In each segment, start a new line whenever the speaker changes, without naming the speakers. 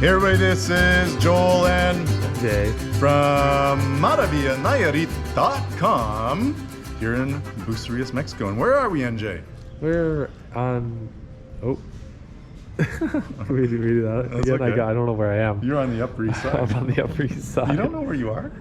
Hey everybody, this is Joel and
Jay
from MaravillaNayarit.com here in Bucerias, Mexico. And where are we, NJ?
We're on... Oh. Can we do that again?
Okay.
I don't know where I am.
You're on the Upper East Side.
I'm on the Upper East Side.
You don't know where you are?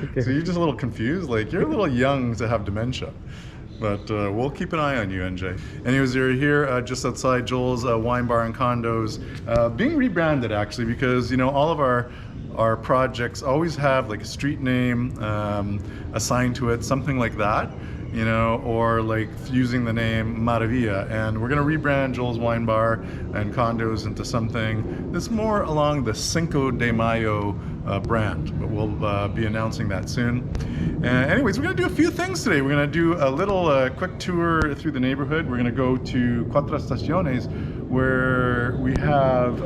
Okay.
So you're just a little confused? Like, you're a little young to have dementia. But we'll keep an eye on you, NJ. Anyways, you're here just outside Joel's wine bar and condos, being rebranded actually, because you know all of our projects always have like a street name assigned to it, something like that, you know, or like using the name Maravilla. And we're gonna rebrand Joel's wine bar and condos into something that's more along the Cinco de Mayo brand, but we'll be announcing that soon. Anyways, we're gonna do a few things today. We're gonna do a little quick tour through the neighborhood. We're gonna go to Cuatro Estaciones, where we have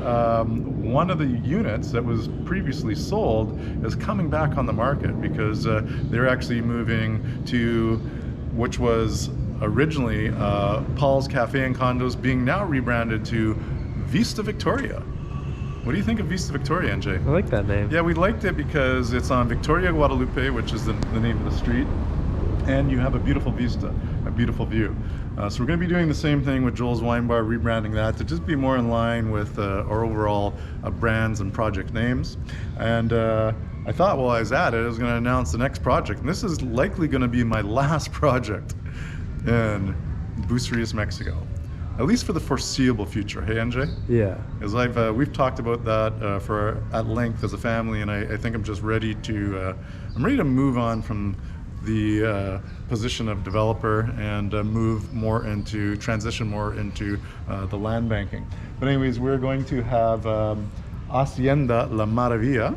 one of the units that was previously sold is coming back on the market because they're actually moving to, which was originally Paul's Cafe and Condos, being now rebranded to Vista Victoria. What do you think of Vista Victoria, NJ?
I like that name.
Yeah, we liked it because it's on Victoria Guadalupe, which is the name of the street, and you have a beautiful vista, a beautiful view. So we're going to be doing the same thing with Joel's Wine Bar, rebranding that to just be more in line with our overall brands and project names. And I thought while I was at it, I was going to announce the next project, and this is likely going to be my last project in Bucerias, Mexico. At least for the foreseeable future. Hey, NJ?
Yeah.
Because we've talked about that at length as a family, and I think I'm just ready to move on from the position of developer and transition more into the land banking. But anyways, we're going to have Hacienda La Maravilla,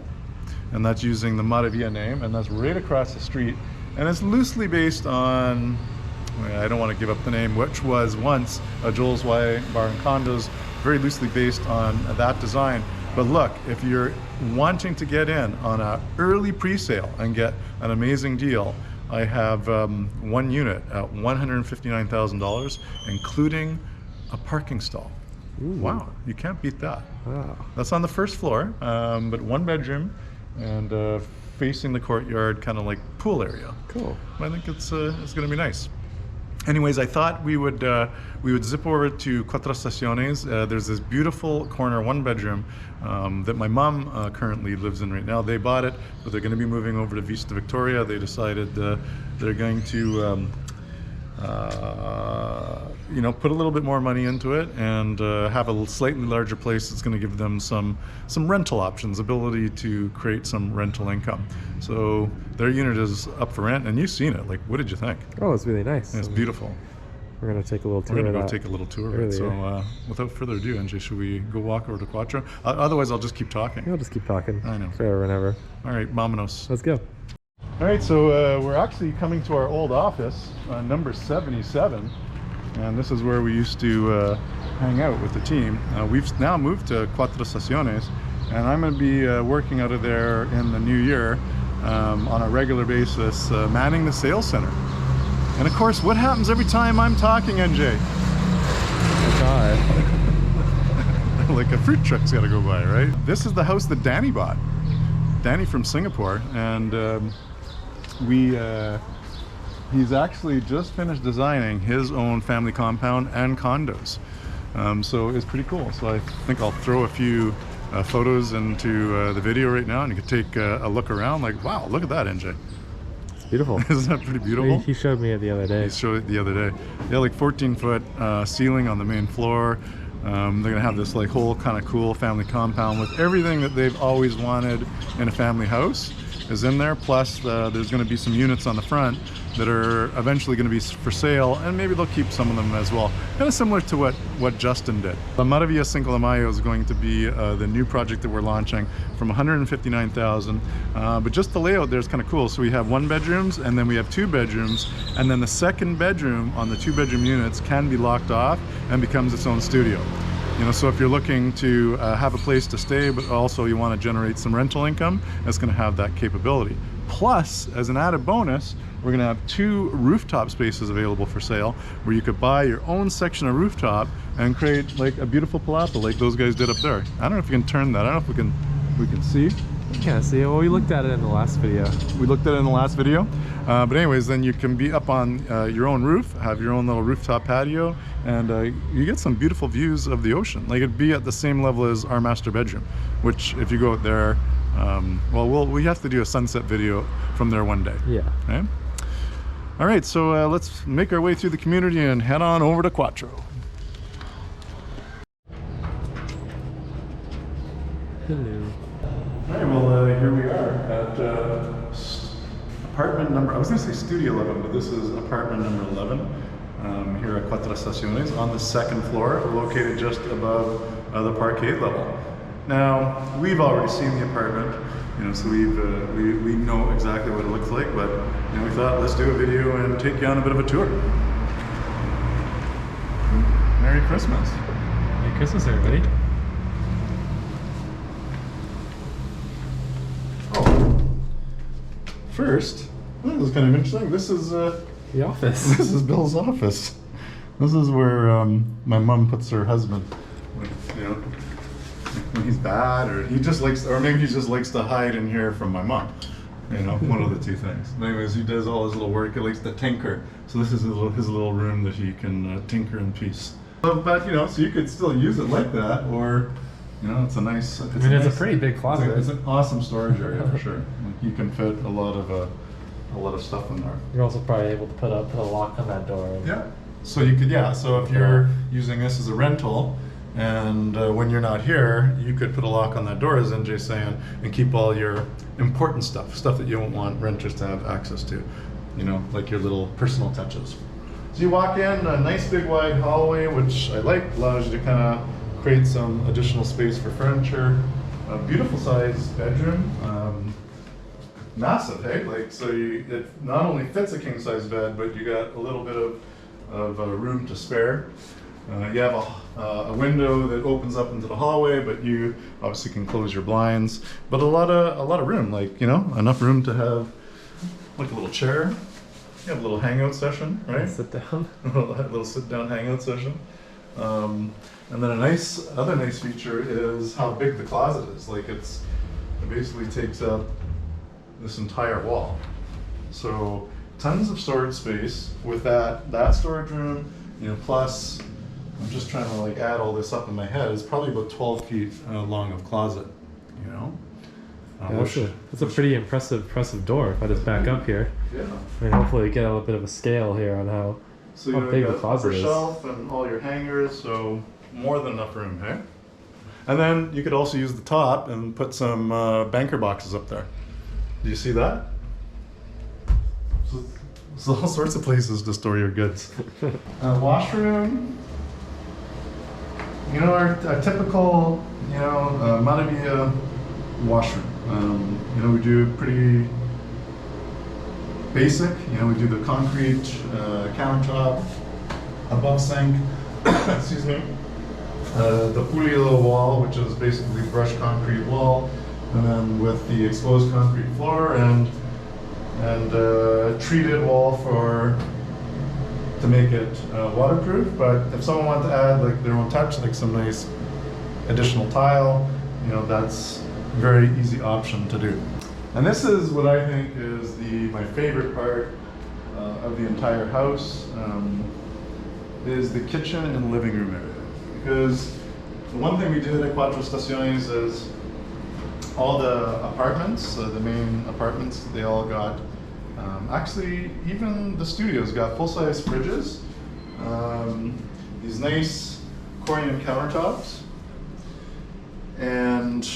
and that's using the Maravilla name, and that's right across the street, and it's loosely based on, I don't want to give up the name, which was once Joel's Wine Bar and Condos, very loosely based on that design. But look, if you're wanting to get in on an early pre-sale and get an amazing deal, I have one unit at $159,000, including a parking stall.
Ooh.
Wow, you can't beat that.
Wow.
That's on the first floor, but one bedroom and facing the courtyard, kind of like pool area.
Cool.
I think it's going to be nice. Anyways, I thought we would zip over to Cuatro Estaciones. There's this beautiful corner, one bedroom, that my mom currently lives in right now. They bought it, but they're going to be moving over to Vista Victoria. They decided they're going to you know, put a little bit more money into it and have a slightly larger place that's going to give them some rental options, ability to create some rental income. So their unit is up for rent, and you've seen it. Like, what did you think?
Oh, it's really nice.
It's beautiful.
We're going to take a little tour.
We're going to go take a little tour of it. So without further ado, NJ, should we go walk over to Quatro? Otherwise, I'll just keep talking.
I'll just keep talking.
I know.
Forever and ever.
All right, vámonos.
Let's go.
All right, so we're actually coming to our old office, number 77. And this is where we used to hang out with the team. We've now moved to Cuatro Estaciones, and I'm going to be working out of there in the new year on a regular basis, manning the sales center. And of course, what happens every time I'm talking, NJ? Like a fruit truck's got to go by, right? This is the house that Danny bought. Danny from Singapore, and he's actually just finished designing his own family compound and condos. So it's pretty cool. So I think I'll throw a few photos into the video right now, and you can take a look around. Like, wow, look at that, NJ.
It's beautiful.
Isn't that pretty beautiful?
He showed me it the other day.
He showed it the other day. Yeah, like 14-foot ceiling on the main floor. They're gonna have this like whole kind of cool family compound with everything that they've always wanted in a family house is in there. Plus there's going to be some units on the front that are eventually going to be for sale, and maybe they'll keep some of them as well. Kind of similar to what Justin did. La Maravilla Cinco de Mayo is going to be the new project that we're launching from $159,000, but just the layout there is kind of cool. So we have one bedrooms, and then we have two bedrooms, and then the second bedroom on the two bedroom units can be locked off and becomes its own studio. You know, so if you're looking to have a place to stay, but also you want to generate some rental income, it's going to have that capability. Plus, as an added bonus, we're gonna have 2 rooftop spaces available for sale where you could buy your own section of rooftop and create like a beautiful palapa like those guys did up there. I don't know if you can turn that. I don't know if we can see.
You can't see it. Well, we looked at it in the last video.
We looked at it in the last video. But anyways, then you can be up on your own roof, have your own little rooftop patio, and you get some beautiful views of the ocean. Like it'd be at the same level as our master bedroom, which if you go out there, well, we have to do a sunset video from there one day.
Yeah.
Okay? All right, so let's make our way through the community and head on over to Quattro.
Hello.
All right, well, here we are at apartment number, I was going to say studio 11, but this is apartment number 11 here at Cuatro Estaciones on the 2nd floor, located just above the parkade level. Now, we've already seen the apartment, you know, so we know exactly what it looks like, but you know, we thought let's do a video and take you on a bit of a tour. Merry Christmas.
Merry Christmas, everybody.
First, this is kind of interesting. This is
The office.
This is Bill's office. This is where my mom puts her husband. You know, when he's bad, or he just likes, or maybe he just likes to hide in here from my mom. You know, one of the two things. Anyways, he does all his little work. He likes to tinker. So this is his little room that he can tinker in peace. But you know, so you could still use it like that, or you know, it's a nice.
It's a pretty big closet.
It's an awesome storage area for sure. Like, you can fit a lot of stuff in there.
You're also probably able to put a lock on that door.
Yeah. So you could, yeah. So if you're using this as a rental, and when you're not here, you could put a lock on that door, as NJ's saying, and keep all your important stuff that you don't want renters to have access to. You know, like your little personal touches. So you walk in a nice big wide hallway, which I like, allows you to kind of create some additional space for furniture. A beautiful sized bedroom. Massive, hey? Like, so it not only fits a king size bed, but you got a little bit of room to spare. You have a window that opens up into the hallway, but you obviously can close your blinds. But a lot of room, like, you know, enough room to have like a little chair. You have a little hangout session, right?
Sit down.
A little sit down hangout session. And then other nice feature is how big the closet is. Like it basically takes up this entire wall. So tons of storage space with that storage room, you know, plus I'm just trying to like add all this up in my head. It's probably about 12 feet long of closet, you know.
Yeah, that's a pretty impressive door. If I just back up here,
yeah.
I mean, hopefully get a little bit of a scale here on how big the closet is.
Shelf and all your hangers, so more than enough room, hey? And then you could also use the top and put some banker boxes up there. Do you see that? So all sorts of places to store your goods. Washroom. You know, our typical, you know, Maravilla washroom. You know, we do pretty basic. You know, we do the concrete countertop, above sink. Excuse me. The Pulilo wall, which is basically brushed concrete wall, and then with the exposed concrete floor and treated wall to make it waterproof. But if someone wanted to add like their own touch, like some nice additional tile, you know, that's a very easy option to do. And this is what I think is my favorite part of the entire house, is the kitchen and living room area. Because the one thing we did at Cuatro Estaciones is all the apartments, the main apartments, they all got, actually even the studios got full-size fridges, these nice Korean countertops, and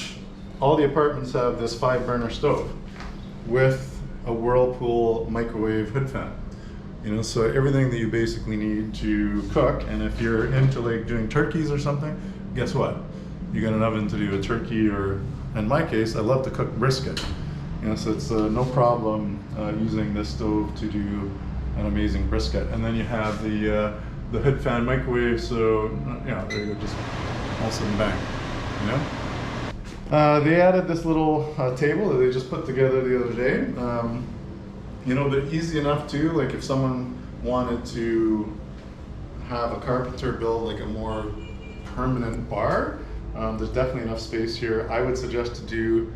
all the apartments have this 5-burner stove with a Whirlpool microwave hood fan. You know, so everything that you basically need to cook, and if you're into like doing turkeys or something, guess what? You got an oven to do a turkey, or in my case, I love to cook brisket. You know, so it's no problem using this stove to do an amazing brisket. And then you have the hood fan microwave, so yeah, there you go, just also bang, you know? They added this little table that they just put together the other day. You know, they're easy enough too. Like if someone wanted to have a carpenter build like a more permanent bar, there's definitely enough space here. I would suggest to do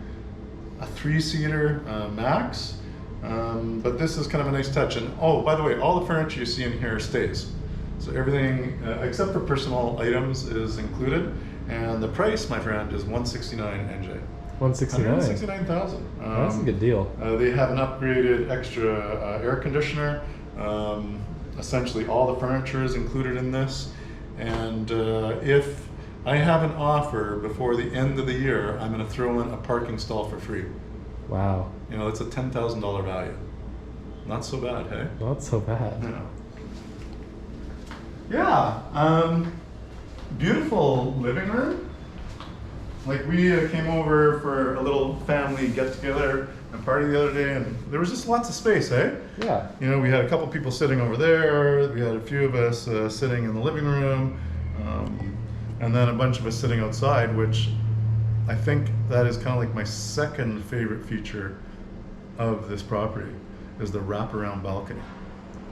a 3-seater max, but this is kind of a nice touch. And oh, by the way, all the furniture you see in here stays. So everything except for personal items is included, and the price, my friend, is $169 NJ.
169.
169,000.
That's a good deal.
They have an upgraded extra air conditioner. Essentially, all the furniture is included in this. And if I have an offer before the end of the year, I'm going to throw in a parking stall for free.
Wow.
You know, it's a $10,000 value. Not so bad, hey?
Not so bad.
Yeah. Beautiful living room. Like we came over for a little family get together and party the other day, and there was just lots of space, eh?
Yeah.
You know, we had a couple people sitting over there. We had a few of us sitting in the living room, and then a bunch of us sitting outside, which I think that is kind of like my second favorite feature of this property, is the wraparound balcony.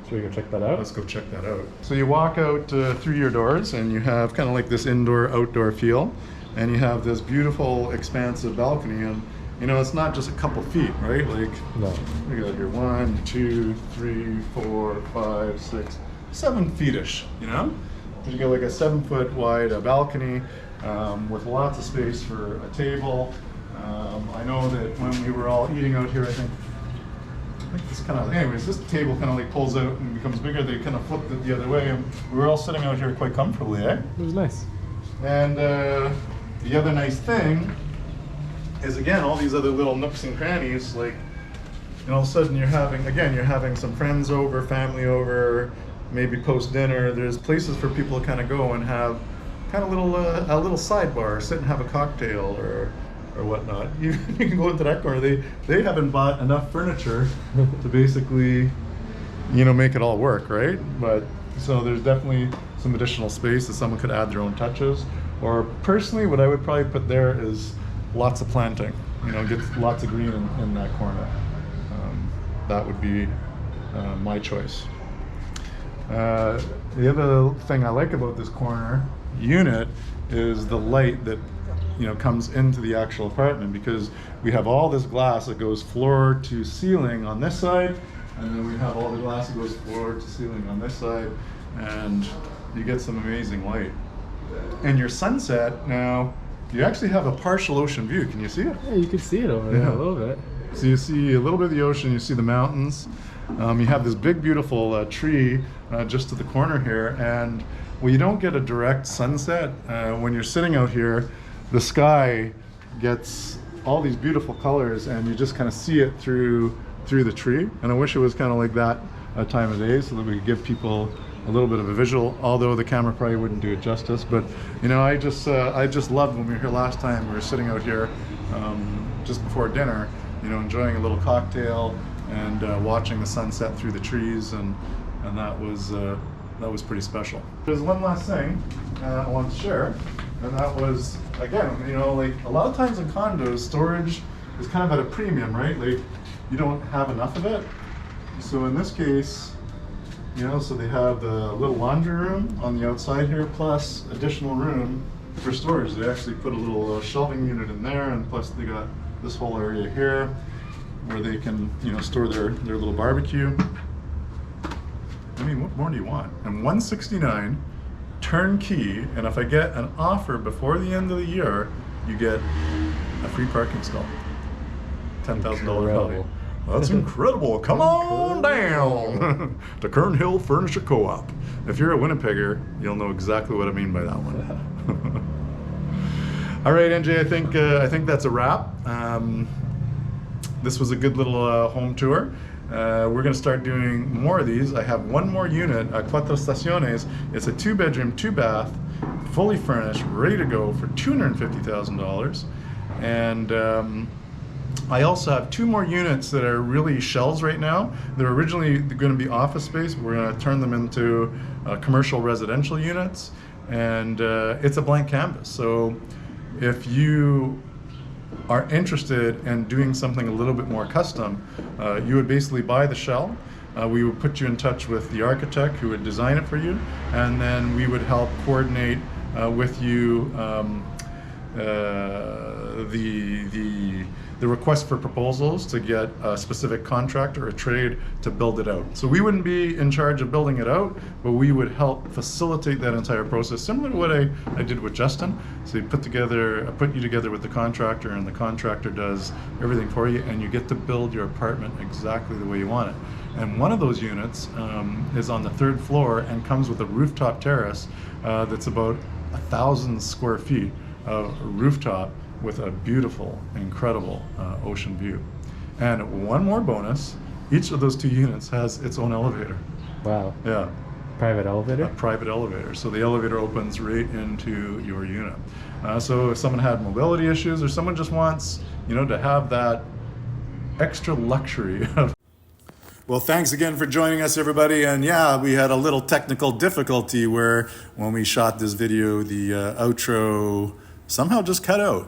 Should we go check that out?
Let's go check that out. So you walk out through your doors, and you have kind of like this indoor-outdoor feel, and you have this beautiful, expansive balcony, and you know, it's not just a couple feet, right? Like,
No.
we got here 1, 2, 3, 4, 5, 6, 7 feet-ish, you know? You get like a 7-foot wide balcony with lots of space for a table. I know that when we were all eating out here, I think this kind of, anyways, this table kind of like pulls out and becomes bigger. They kind of flipped it the other way, and we were all sitting out here quite comfortably, eh?
It was nice.
And the other nice thing is, again, all these other little nooks and crannies, like, and all of a sudden you're having some friends over, family over, maybe post dinner. There's places for people to kind of go and have kind of a little sidebar, sit and have a cocktail or whatnot. You can go into that corner. They haven't bought enough furniture to basically, you know, make it all work, right? But so there's definitely some additional space that someone could add their own touches. Or personally, what I would probably put there is lots of planting. You know, get lots of green in that corner. That would be my choice. The other thing I like about this corner unit is the light that, you know, comes into the actual apartment, because we have all this glass that goes floor to ceiling on this side, and then we have all the glass that goes floor to ceiling on this side, and you get some amazing light. And your sunset, now you actually have a partial ocean view. Can you see it?
Yeah, you can see it over there a little bit.
So you see a little bit of the ocean, you see the mountains. You have this big, beautiful tree just to the corner here, and well, you don't get a direct sunset. When you're sitting out here, the sky gets all these beautiful colors, and you just kind of see it through the tree. And I wish it was kind of like that time of day, so that we could give people a little bit of a visual, although the camera probably wouldn't do it justice. But you know, I just loved when we were here last time. We were sitting out here just before dinner, you know, enjoying a little cocktail and watching the sunset through the trees, and that was pretty special. There's one last thing I want to share, and that was, again, you know, like a lot of times in condos, storage is kind of at a premium, right? Like you don't have enough of it. So in this case, you know, so they have the little laundry room on the outside here, plus additional room for storage. They actually put a little shelving unit in there, and plus they got this whole area here where they can, you know, store their little barbecue. I mean, what more do you want? And 169 turnkey, and if I get an offer before the end of the year, you get a free parking stall. $10,000 value. That's incredible. Come on down to Kern Hill Furniture Co-op. If you're a Winnipegger, you'll know exactly what I mean by that one. All right, NJ, I think that's a wrap. This was a good little home tour. We're going to start doing more of these. I have one more unit, Cuatro Estaciones. It's a 2-bedroom, 2-bath, fully furnished, ready to go for $250,000. And I also have 2 more units that are really shells right now. They're originally going to be office space. We're going to turn them into commercial residential units, and it's a blank canvas. So if you are interested in doing something a little bit more custom, you would basically buy the shell. We would put you in touch with the architect who would design it for you, and then we would help coordinate with you the request for proposals to get a specific contractor or a trade to build it out. So we wouldn't be in charge of building it out, but we would help facilitate that entire process, similar to what I did with Justin. So you put you together with the contractor, and the contractor does everything for you, and you get to build your apartment exactly the way you want it. And one of those units is on the 3rd floor and comes with a rooftop terrace that's about 1,000 square feet of rooftop with a beautiful, incredible ocean view. And one more bonus, each of those 2 units has its own elevator.
Wow.
Yeah.
Private elevator?
A private elevator. So the elevator opens right into your unit. So if someone had mobility issues, or someone just wants, to have that extra luxury of. Well, thanks again for joining us, everybody. And yeah, we had a little technical difficulty where when we shot this video, the outro somehow just cut out.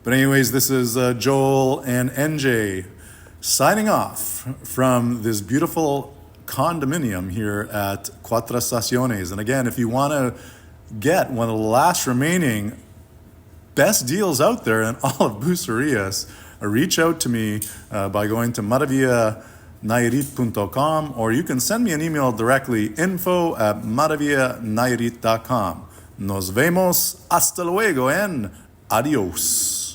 But anyways, this is Joel and NJ signing off from this beautiful condominium here at Cuatro Estaciones. And again, if you want to get one of the last remaining best deals out there in all of Bucerias, reach out to me by going to maravillanairit.com, or you can send me an email directly, info@maravillanairit.com. Nos vemos, hasta luego, and adios.